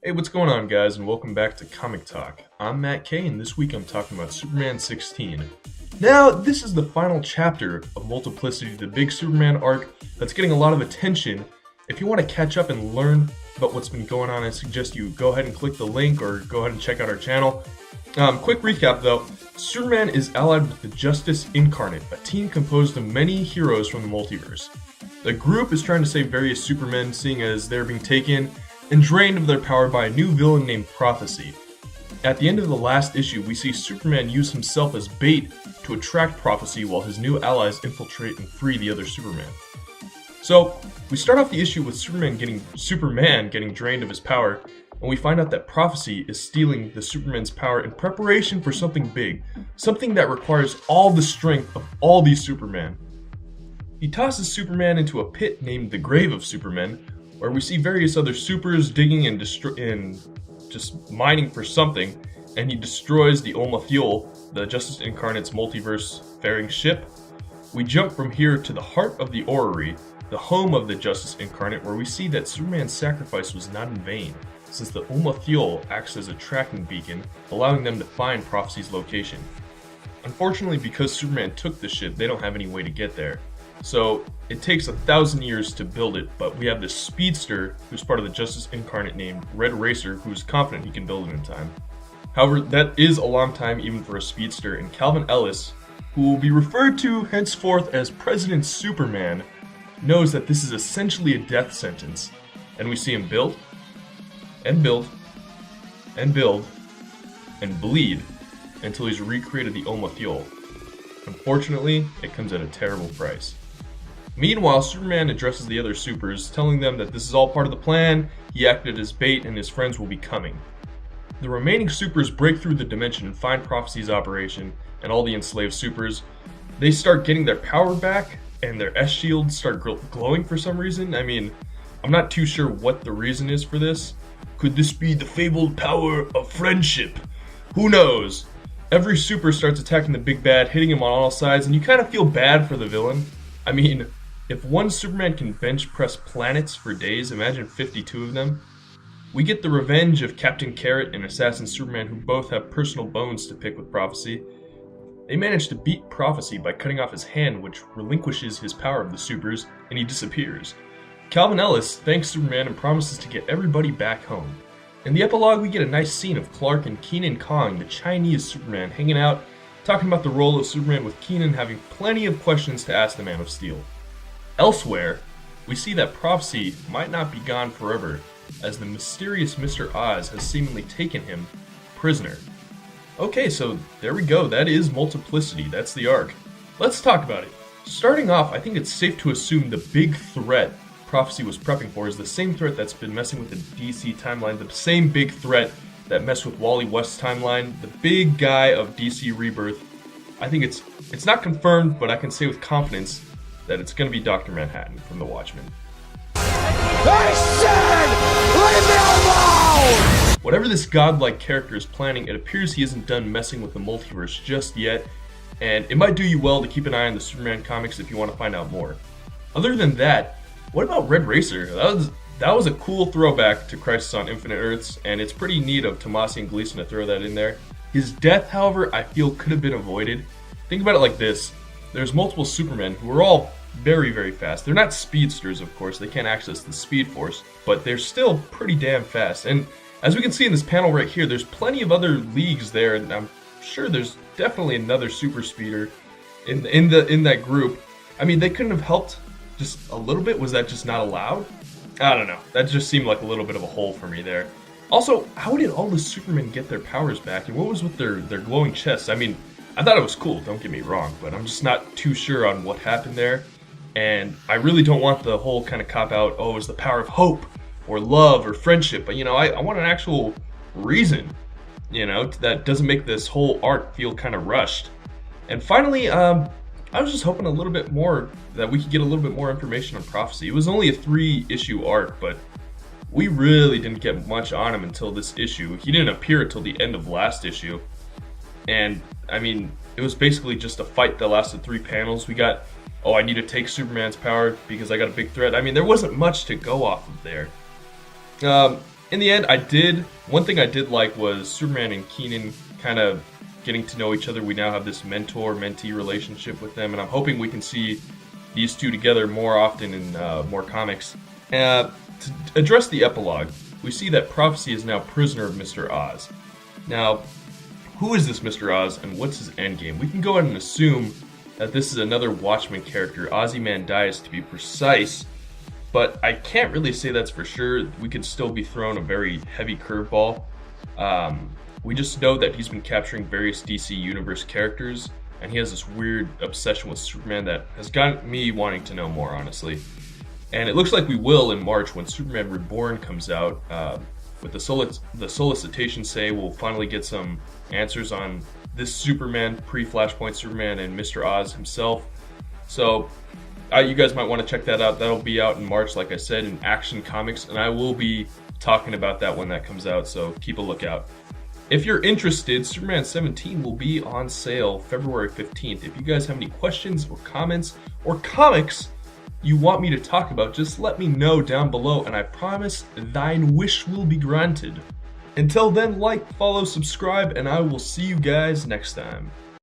Hey, what's going on, guys, and welcome back to Comic Talk. I'm Mattk, and this week I'm talking about Superman 16. Now, this is the final chapter of Multiplicity, the big Superman arc that's getting a lot of attention. If you want to catch up and learn about what's been going on, I suggest you go ahead and click the link or go ahead and check out our channel. Quick recap though, Superman is allied with the Justice Incarnate, a team composed of many heroes from the multiverse. The group is trying to save various Supermen, seeing as they're being taken and drained of their power by a new villain named Prophecy. At the end of the last issue, we see Superman use himself as bait to attract Prophecy while his new allies infiltrate and free the other Superman. So, we start off the issue with Superman getting drained of his power, and we find out that Prophecy is stealing the Superman's power in preparation for something big, something that requires all the strength of all these Supermen. He tosses Superman into a pit named the Grave of Superman, where we see various other supers digging and just mining for something, and he destroys the Fuel, the Justice Incarnate's multiverse-faring ship. We jump from here to the heart of the Orrery, the home of the Justice Incarnate, where we see that Superman's sacrifice was not in vain, since the Fuel acts as a tracking beacon, allowing them to find Prophecy's location. Unfortunately, because Superman took the ship, they don't have any way to get there. So it takes 1,000 years to build it, but we have this speedster who's part of the Justice Incarnate named Red Racer, who's confident he can build it in time. However, that is a long time even for a speedster, and Calvin Ellis, who will be referred to henceforth as President Superman, knows that this is essentially a death sentence. And we see him build, and build, and build, and bleed until he's recreated the Fuel. Unfortunately, it comes at a terrible price. Meanwhile, Superman addresses the other supers, telling them that this is all part of the plan, he acted as bait, and his friends will be coming. The remaining supers break through the dimension and find Prophecy's operation, and all the enslaved supers. They start getting their power back, and their S-shields start glowing for some reason. I mean, I'm not too sure what the reason is for this. Could this be the fabled power of friendship? Who knows? Every super starts attacking the big bad, hitting him on all sides, and you kind of feel bad for the villain. I mean, if one Superman can bench press planets for days, imagine 52 of them. We get the revenge of Captain Carrot and Assassin Superman, who both have personal bones to pick with Prophecy. They manage to beat Prophecy by cutting off his hand, which relinquishes his power of the supers, and he disappears. Calvin Ellis thanks Superman and promises to get everybody back home. In the epilogue, we get a nice scene of Clark and Keenan Kong, the Chinese Superman, hanging out, talking about the role of Superman, with Keenan having plenty of questions to ask the Man of Steel. Elsewhere, we see that Prophecy might not be gone forever, as the mysterious Mr. Oz has seemingly taken him prisoner. Okay, so there we go, that is Multiplicity, that's the arc. Let's talk about it. Starting off, I think it's safe to assume the big threat Prophecy was prepping for is the same threat that's been messing with the DC timeline, the same big threat that messed with Wally West's timeline, the big guy of DC Rebirth. I think it's not confirmed, but I can say with confidence that it's going to be Dr. Manhattan from The Watchmen. I said, leave me alone! Whatever this godlike character is planning, it appears he isn't done messing with the multiverse just yet, and it might do you well to keep an eye on the Superman comics if you want to find out more. Other than that, what about Red Racer? That was a cool throwback to Crisis on Infinite Earths, and it's pretty neat of Tomasi and Gleason to throw that in there. His death, however, I feel could have been avoided. Think about it like this. There's multiple Supermen who are all very, very fast. They're not speedsters, of course. They can't access the Speed Force, but they're still pretty damn fast. And as we can see in this panel right here, there's plenty of other leagues there, and I'm sure there's definitely another super speeder in that group. I mean, they couldn't have helped just a little bit. Was that just not allowed? I don't know. That just seemed like a little bit of a hole for me there. Also, how did all the Supermen get their powers back, and what was with their glowing chests? I mean, I thought it was cool, don't get me wrong, but I'm just not too sure on what happened there. And I really don't want the whole kind of cop-out, oh, it was the power of hope, or love, or friendship. But, I want an actual reason, that doesn't make this whole arc feel kind of rushed. And finally, I was just hoping a little bit more, that we could get a little bit more information on Prophecy. It was only a 3-issue arc, but we really didn't get much on him until this issue. He didn't appear until the end of last issue. And, I mean, it was basically just a fight that lasted 3 panels. We got, oh, I need to take Superman's power because I got a big threat. I mean, there wasn't much to go off of there. in the end, one thing I did like was Superman and Keenan kind of getting to know each other. We now have this mentor-mentee relationship with them, and I'm hoping we can see these two together more often in more comics. To address the epilogue, we see that Prophecy is now prisoner of Mr. Oz. Now, who is this Mr. Oz, and what's his endgame? We can go ahead and assume that this is another Watchmen character, Ozymandias to be precise, but I can't really say that's for sure. We could still be thrown a very heavy curveball. We just know that he's been capturing various DC Universe characters, and he has this weird obsession with Superman that has got me wanting to know more, honestly. And it looks like we will in March when Superman Reborn comes out. With the solicitations say we'll finally get some answers on this Superman, pre-Flashpoint Superman, and Mr. Oz himself. So you guys might want to check that out. That'll be out in March, like I said, in Action Comics, and I will be talking about that when that comes out, so keep a lookout. If you're interested, Superman 17 will be on sale February 15th. If you guys have any questions or comments or comics you want me to talk about, just let me know down below, and I promise thine wish will be granted. Until then, like, follow, subscribe, and I will see you guys next time.